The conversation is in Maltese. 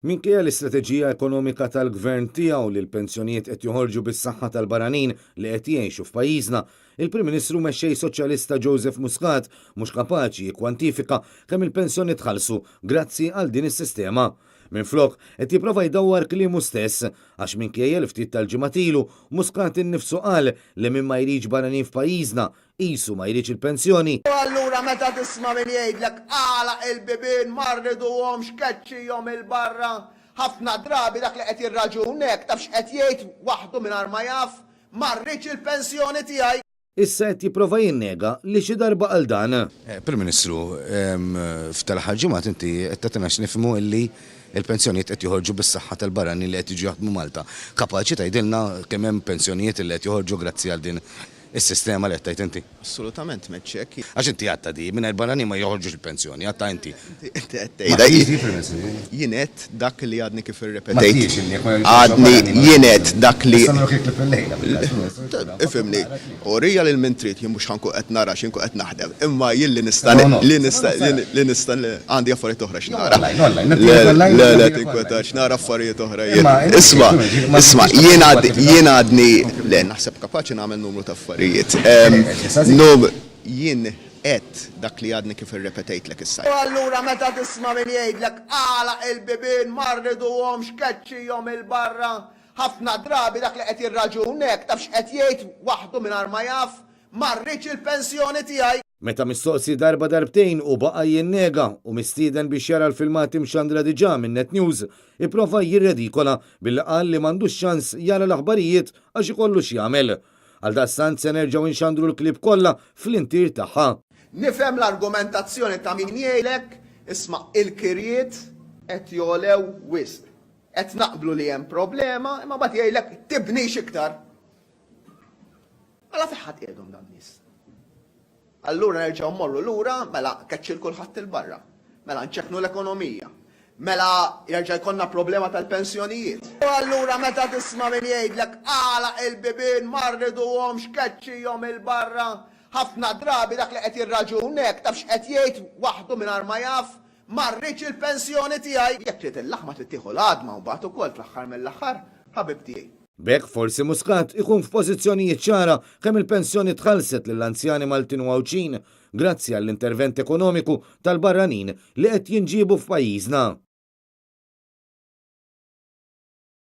Minkejja l-istrateġija ekonomika tal-gvern tiegħu li l-pensjonijiet qed joħorġu bis-saħħa tal-baranin li qed jgħixu f'pajjiżna, il-Prim Ministru mexxej Soċjalista Joseph Muscat mhux kapaċi jikkwantifika kemm il-pensjoni tħallsu grazzi għal din is-sistema. Minflok qed jipprova jdawwar kliemu stess għax minkejja l-ftit tal-ġimgħat ilu Muscat innifsu qal li minn ma jriġ baranin f'pajjiżna qisu ma jriġ il-pensjoni. Allura meta tisma' min jgħidlek għalaq il-bibien marriduhom xkeċċihom il-barra, ħafna drabi dak li qed jirraġunek tafx qed jgħid waħdu mingħajr ma jaf marriġ il-pensjoni tiegħi. Issa qed jipprova jinnega li xi darba għal dan. Prim Ministru, f'tal-aħħar ġimgħat inti qed tagħtina nifhmu illi il-pensjonijiet qed joħorġu bis-saħħa tal-barani li qed jiġu jaħdmu Malta. Kapaċi tgħidilna kemm hemm pensjonijiet li qed joħorġu grazzi għal din is-sistema li qed tgħid inti? Assolutament meċċek. Għax inti għatta di, mingħajr barani ma joħorġux il-pensjoni, għatta inti. Jienet dak li għadni kif irrepetejt. Għadni jienet dak li. Ifimni, urija li l-mintrit jien mhux ħanku qed nara x'inku qed naħdem. Imma jien li nista' għandi affarijiet oħra x'nara. Le tinkwetax nara affarijiet oħra jien. Isma' jien għadni le naħseb kapaċi nagħmel numru ta' affarijiet. Jien qed dak li għadni kif irrepetejtlek issa. Allura meta tisma' min jgħidlek għalaq il-bibien marriduhom xkeċċihom il-barra, ħafna drabi dak li qed jirraġunek tafx qed jgħid waħdu mingħajr ma jaf marriġ il-pensjoni tiegħi. Meta mistoqsi darba darbtejn u baqa' jinnega u mistieden biex jara l-filmati mxandra diġà minn Net News, ipprova jirredikola billi qal li m'għandux ċans jara l-aħbarijiet għax ikollu x'jagħmel. Għal dastant se nerġgħu nxandru l-klip kollha fl-intir tagħha. Nifhem l-argumentazzjoni ta' min jgħidlek isma' il-kirjiet qed jolew wisq. Qed naqblu li hemm problema, imma bagħad jgħidlek tibnix iktar. Mela fi ħadd qiegħdhom dan nies. Allura nerġgħu mmorru lura mela keċċil kulħadd il-barra. Mela nċekknu l-ekonomija. Mela jerġa' jkollna problema tal-pensjonijiet. Allura meta tisma' min jgħidlek għalaq il-bibien marriduhom xkeċċihom il-barra, ħafna drabi dak li qed jirraġunek tafx qed jgħid waħdu mingħajr ma jaf marriġ il-pensjoni tiegħi. Jekk trid il-laħma trid tieħu l-għadma u bagħad ukoll fl-aħħar mill-aħħar ħabib tiegħi. B'hekk forsi Muscat ikun f'pożizzjonijiet ċara kemm il-pensjoni tħallset lill-anzjani Maltin u Għawċin grazzi għall-intervent ekonomiku tal-barranin li qed jinġiebu f'pajjiżna.